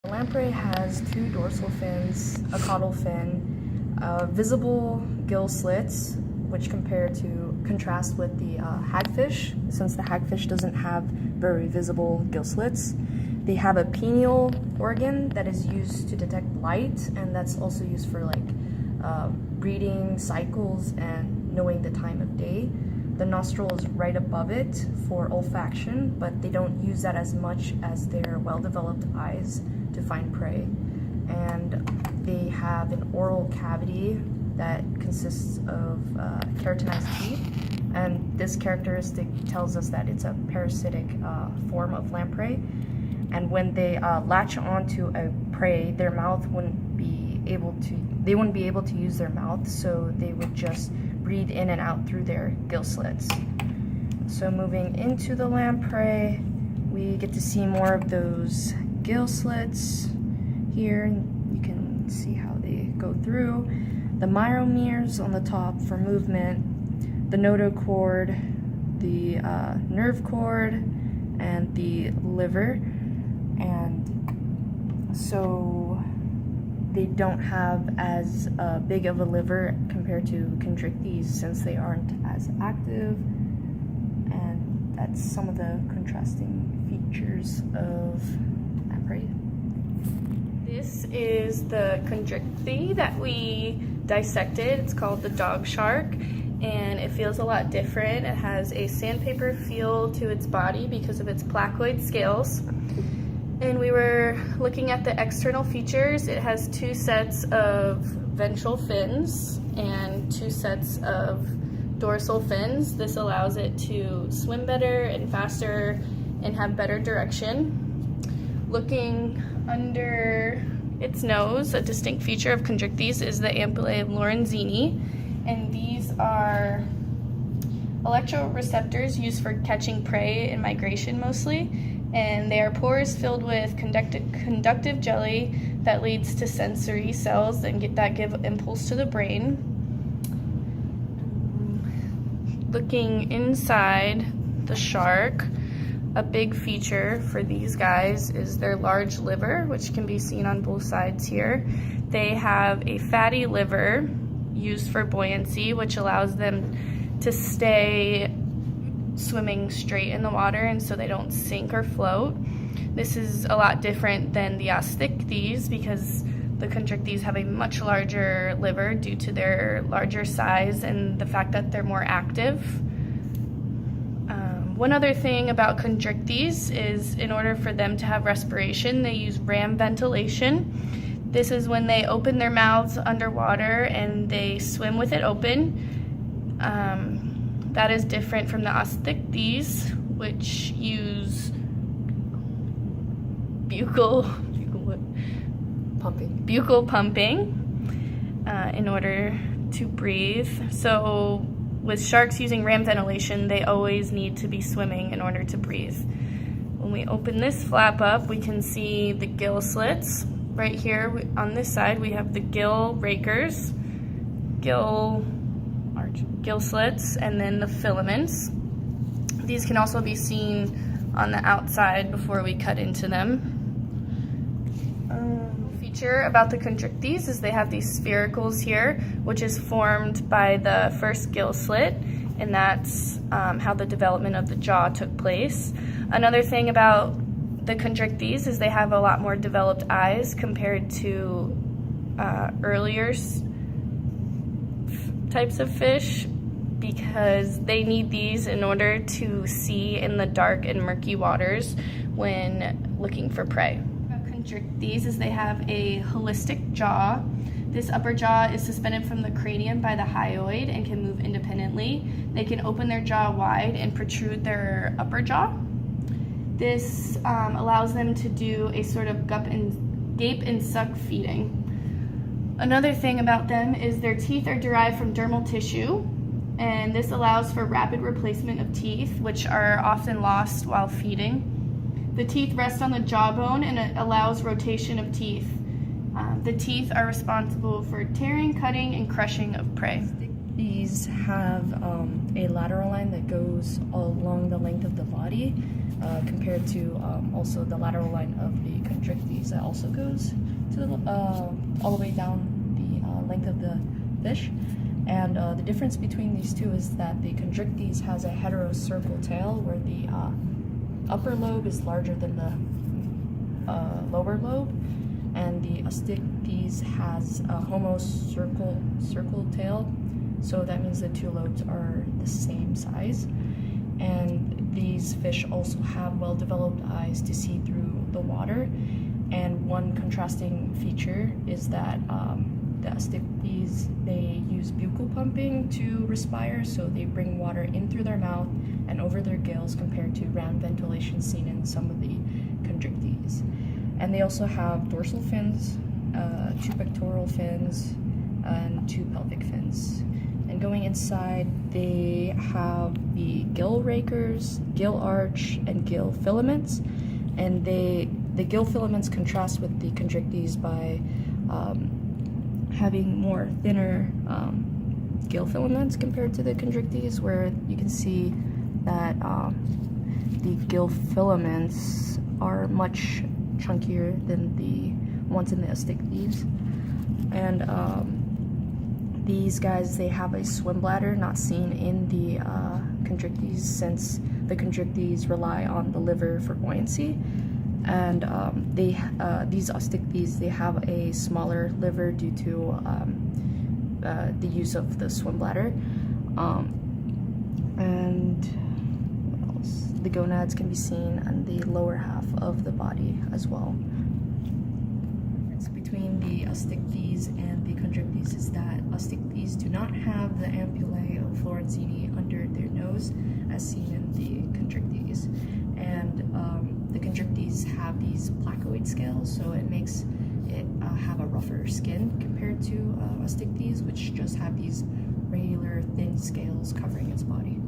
The lamprey has two dorsal fins, a caudal fin, visible gill slits, which contrast with the hagfish, since the hagfish doesn't have very visible gill slits. They have a pineal organ that is used to detect light, and that's also used for breeding cycles and knowing the time of day. The nostril is right above it for olfaction, but they don't use that as much as their well-developed eyes to find prey. And they have an oral cavity that consists of keratinized teeth, and this characteristic tells us that it's a parasitic form of lamprey. And when they latch onto a prey, their mouth wouldn't be able to use their mouth, so they would just breathe in and out through their gill slits. So moving into the lamprey, we get to see more of those gill slits here. You can see how they go through. The myomeres on the top for movement, the notochord, the nerve cord, and the liver. And so they don't have as big of a liver compared to chondrichthyes, since they aren't as active. And that's some of the contrasting features of lamprey. This is the chondrichthy that we dissected. It's called the dog shark, and it feels a lot different. It has a sandpaper feel to its body because of its placoid scales. And we were looking at the external features. It has two sets of ventral fins and two sets of dorsal fins. This allows it to swim better and faster and have better direction. Looking under its nose, a distinct feature of chondrichthyes is the ampullae of Lorenzini, and these are electroreceptors used for catching prey in migration mostly, and they are pores filled with conductive jelly that leads to sensory cells that give impulse to the brain. Looking inside the shark, a big feature for these guys is their large liver, which can be seen on both sides here. They have a fatty liver used for buoyancy, which allows them to stay swimming straight in the water, and so they don't sink or float. This is a lot different than the osteichthyes, because the chondrichthyes have a much larger liver due to their larger size and the fact that they're more active. One other thing about chondrichthyes is, in order for them to have respiration, they use ram ventilation. This is when they open their mouths underwater and they swim with it open. That is different from the osteichthyes, which use buccal pumping in order to breathe. So with sharks using ram ventilation, they always need to be swimming in order to breathe. When we open this flap up, we can see the gill slits. Right here on this side, we have the gill rakers, gill slits, and then the filaments. These can also be seen on the outside before we cut into them. Feature about the chondrichthyes is they have these sphericals here, which is formed by the first gill slit, and that's how the development of the jaw took place. Another thing about the chondrichthyes is they have a lot more developed eyes compared to earlier types of fish, because they need these in order to see in the dark and murky waters when looking for prey. Chondrichthyes is they have a holistic jaw. This upper jaw is suspended from the cranium by the hyoid and can move independently. They can open their jaw wide and protrude their upper jaw. This allows them to do a sort of gape and suck feeding. Another thing about them is their teeth are derived from dermal tissue, and this allows for rapid replacement of teeth, which are often lost while feeding. The teeth rest on the jawbone, and it allows rotation of teeth. The teeth are responsible for tearing, cutting, and crushing of prey. These have a lateral line that goes along the length of the body, compared to also the lateral line of the constricties that also goes to the, all the way down the length of the fish. And the difference between these two is that the constricties has a heterocircle tail, where the upper lobe is larger than the lower lobe, and the Astictes has a homocircle tail, so that means the two lobes are the same size. And these fish also have well-developed eyes to see through the water. And one contrasting feature is that the Astictes, they use buccal pumping to respire, so they bring water in through their mouth and over their gills, compared to ram ventilation seen in some of the constricties. And they also have dorsal fins, 2 pectoral fins, and 2 pelvic fins. And going inside, they have the gill rakers, gill arch, and gill filaments. And the gill filaments contrast with the constricties by having more thinner gill filaments compared to the constricties, where you can see that the gill filaments are much chunkier than the ones in the Astictes. And these guys, they have a swim bladder not seen in the constricties, since the constricties rely on the liver for buoyancy. And these Astictes, they have a smaller liver due to the use of the swim bladder. And what else? The gonads can be seen on the lower half of the body as well. It's between the Astictes and the constricties is that Astictes do not have the ampullae of Lorenzini under their nose, as seen in the constricties. And the constricties have these placoid scales, so it makes it have a rougher skin compared to Astictes, which just have these regular thin scales covering its body.